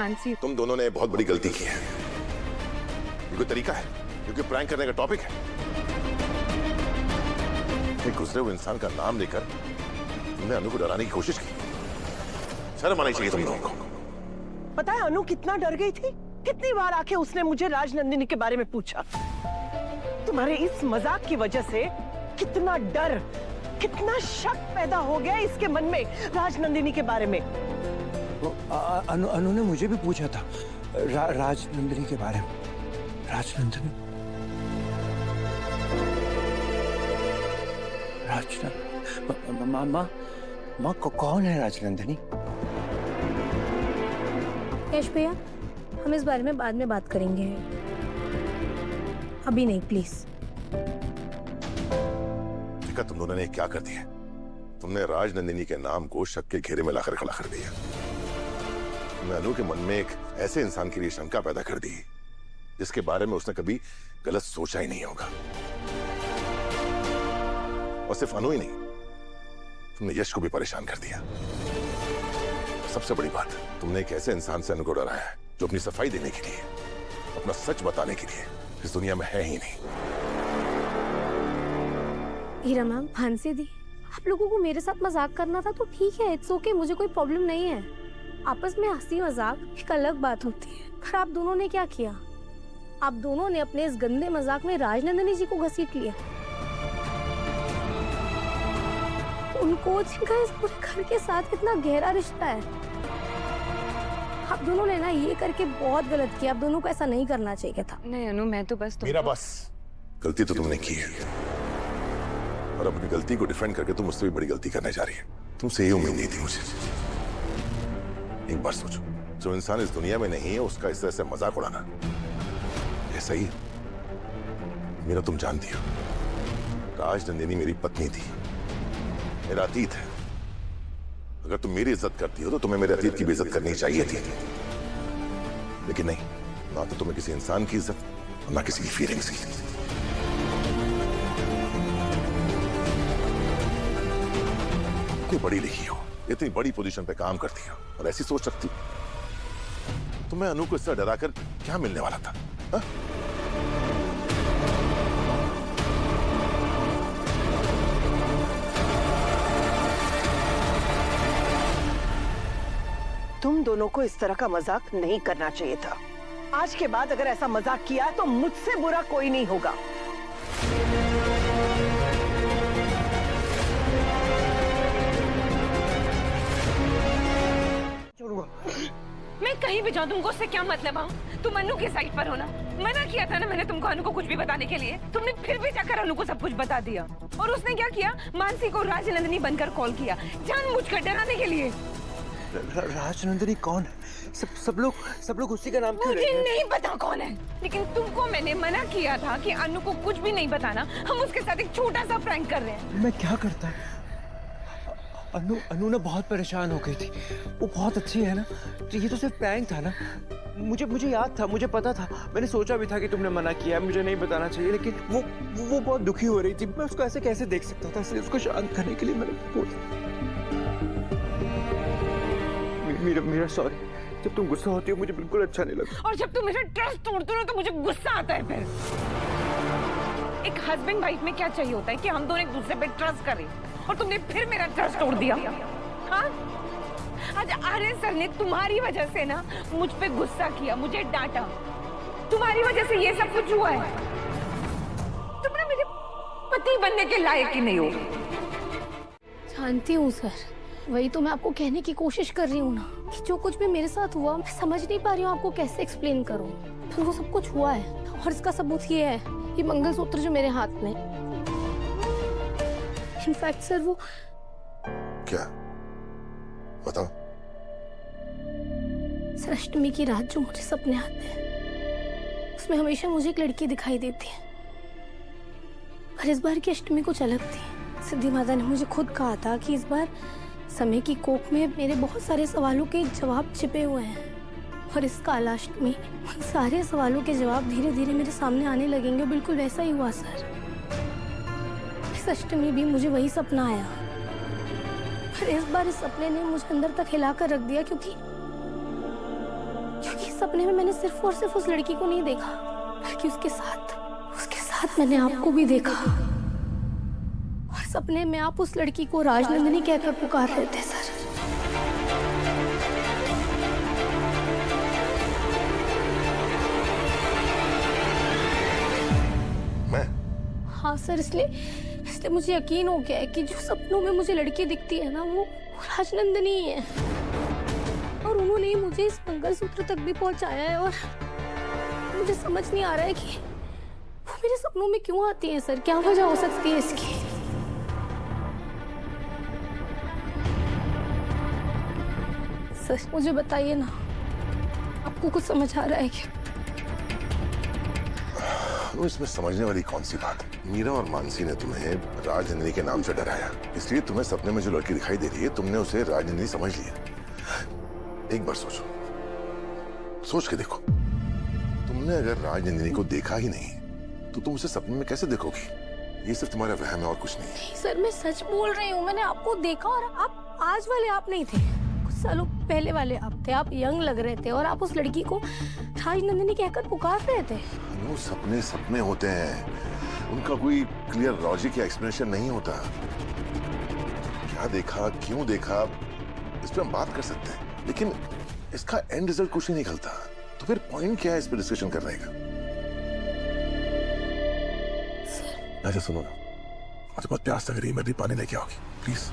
मानसी। तुम दोनों ने बहुत बड़ी गलती की है। ये कोई तरीका है? क्योंकि प्रैंक करने का टॉपिक है। एक गुजरे हुए इंसान का नाम लेकर तुमने अनु को डराने की कोशिश की। शर्म आनी चाहिए तुम दोनों को। पता है अनु कितना डर गई थी? कितनी बार आके उसने मुझे राजनंदिनी के बारे में पूछा। तुम्हारे इस मजाक की वजह से कितना डर, कितना शक पैदा हो गया इसके मन में राजनंदिनी के बारे में। अनु ने मुझे भी पूछा था राजनंदिनी के बारे में। राजनंदिनी माँ कौन है राजनंदिनी? यश भैया, हम इस बारे में बाद में बात करेंगे, अभी नहीं प्लीज। देखा तुम दोनों ने क्या कर दिया? तुमने राजनंदिनी के नाम को शक के घेरे में लाकर खड़ा कर दिया। तुमने अनु के मन में एक ऐसे इंसान के लिए शंका पैदा कर दी जिसके बारे में उसने कभी गलत सोचा ही नहीं होगा। और सिर्फ अनु ही नहीं, तुमने यश को भी परेशान कर दिया। सबसे बड़ी बात, तुमने एक ऐसे इंसान से अनु को डराया है जो अपनी सफाई देने के लिए, अपना सच बताने के लिए इस दुनिया में है ही नहीं। हीरा मैम, फांसी दी। आप लोगों को मेरे साथ मजाक करना था तो ठीक है, इट्स ओके, मुझे कोई प्रॉब्लम नहीं है। आपस में हंसी मजाक एक अलग बात होती है। पर आप दोनों ने क्या किया? आप दोनों ने अपने इस गंदे मजाक में राजनंदिनी जी को घसीट लिया, उनको जिनका इस पूरे घर के साथ इतना गहरा रिश्ता है। आप दोनों ने ना ये करके बहुत गलत किया। आप दोनों को ऐसा नहीं करना चाहिए था। नहीं अनु, मैं तो बस मेरा बस, गलती तो तुमने की है और अपनी गलती को डिफेंड करके तुम मुझसे भी बड़ी गलती करने जा रही है। तुमसे ये उम्मीद नहीं थी मुझे। एक बार सोचो, जो इंसान इस दुनिया में नहीं है उसका इस तरह से मजाक उड़ाना ऐसा ही। मेरा तुम जानती हो, राजनंदिनी मेरी पत्नी थी, मेरा अतीत है। अगर तुम मेरी इज्जत करती हो तो तुम्हें मेरे अतीत की भी इज्जत करनी चाहिए थी, लेकिन नहीं। ना तो तुम्हें किसी इंसान की इज्जत और ना किसी की फीलिंग्स की। इतनी पढ़ी लिखी हो, इतनी बड़ी पोजीशन पे काम करती हो और ऐसी सोच रखती हो, तुम्हें अनु को इससे डराकर क्या मिलने वाला था? हा? तुम दोनों को इस तरह का मजाक नहीं करना चाहिए था। आज के बाद अगर ऐसा मजाक किया तो मुझसे बुरा कोई नहीं होगा। मैं कहीं भी जाऊं, तुमको उससे क्या मतलब? तुम अनु के साइड पर हो ना? मना किया था ना मैंने तुमको अनु को कुछ भी बताने के लिए। तुमने फिर भी जाकर अनु को सब कुछ बता दिया। और उसने क्या किया? मानसी को राजनंदिनी बनकर कॉल किया, जानबूझकर डराने के लिए। राजनंदिनी कौन है? सब लोग उसी का नाम क्यों मुझे नहीं पता कौन है, लेकिन तुमको मैंने मना किया था कि अनु को कुछ भी नहीं बताना। हम उसके साथ एक छोटा सा प्रैंक कर रहे हैं। मैं क्या करता? अनु ना बहुत परेशान हो गई थी। वो बहुत अच्छी है ना, तो ये तो सिर्फ प्रैंक था ना। मुझे याद था, मुझे पता था। मैंने सोचा भी था कि तुमने मना किया, मुझे नहीं बताना चाहिए, लेकिन वो बहुत दुखी हो रही थी। मैं उसको ऐसे कैसे देख सकता था? इसलिए उसको शांत करने के लिए मैंने मेरा सॉरी। जब तुम गुस्सा होती हो मुझे बिल्कुल अच्छा नहीं लगता। और जब तुम मेरा ट्रस्ट तोड़ते हो तो मुझे गुस्सा आता है। फिर एक हस्बैंड वाइफ में क्या चाहिए होता है कि हम दोनों एक दूसरे पे ट्रस्ट करें, और तुमने फिर मेरा ट्रस्ट तोड़ दिया। हाँ, आज आर्यन सर ने तुम्हारी वजह से ना मुझ पे गुस्सा किया, मुझे डांटा। तुम्हारी वजह से ये सब कुछ हुआ है। तुम ना मेरे पति बनने के लायक ही नहीं हो। जानती हूँ सर, वही तो मैं आपको कहने की कोशिश कर रही हूँ ना, कि जो कुछ भी मेरे साथ हुआ मैं समझ नहीं पा रही हूँ आपको कैसे एक्सप्लेन करूँ। तो वो सब कुछ हुआ है और इसका सबूत ये है, ये मंगलसूत्र जो मेरे हाथ में। इनफैक्ट सर वो क्या? बताओ। सर, अष्टमी की रात जो मुझे सपने आते हैं उसमें हमेशा मुझे एक लड़की दिखाई देती है, पर इस बार की अष्टमी कुछ अलग थी। सिद्धि माता ने मुझे खुद कहा था कि इस बार समय की कोख में मेरे बहुत सारे सवालों के जवाब छिपे हुए हैं, और इस कालाष्टमी उन सारे सवालों के जवाब धीरे धीरे मेरे सामने आने लगेंगे। बिल्कुल वैसा ही हुआ सर। इस अष्टमी भी मुझे वही सपना आया, पर इस बार इस सपने ने मुझे अंदर तक हिला कर रख दिया, क्योंकि सपने में मैंने सिर्फ और सिर्फ उस लड़की को नहीं देखा, बल्कि उसके साथ मैंने आपको भी देखा। और सपने में आप उस लड़की को राजनंदिनी कहकर पुकार रहे थे सर। मैं? हाँ सर, इसलिए मुझे यकीन हो गया है कि जो सपनों में मुझे लड़की दिखती है ना, वो राजनंदिनी ही है। और उन्होंने ही मुझे इस मंगलसूत्र तक भी पहुंचाया है। और मुझे समझ नहीं आ रहा है कि वो मेरे सपनों में क्यों आती है सर। क्या वजह हो सकती है इसकी? सर मुझे बताइए ना, आपको कुछ समझ आ रहा है क्या? तो इसमें समझने वाली कौन सी बात है? मीरा और मानसी ने तुम्हें राजनंदिनी के नाम से डराया, इसलिए तुम्हें सपने में जो लड़की दिखाई दे रही है तुमने उसे राजनंदिनी समझ लिया। एक बार सोचो, सोच के देखो, तुमने अगर राजनंदिनी को देखा ही नहीं तो तुम उसे सपने में कैसे देखोगी? ये सिर्फ तुम्हारा वहम है और कुछ नहीं। नहीं सर, मैं सच बोल रही हूँ। मैंने आपको देखा और आप आज वाले आप नहीं थे, कुछ सालों पहले वाले आप थे। आप यंग लग रहे थे और आप उस लड़की को राजनंदिनी कहकर पुकार रहे थे। वो सपने सपने होते हैं, उनका कोई क्लियर लॉजिक या एक्सप्लेनेशन नहीं होता। क्या देखा, क्यों देखा, इस पे हम बात कर सकते हैं, लेकिन इसका एंड रिजल्ट कुछ नहीं निकलता। तो फिर पॉइंट क्या है इस पे डिस्कशन करने का? अच्छा सुनो ना, मुझे बहुत प्यास लग रही है, मैं भी पानी लेके आओगी प्लीज।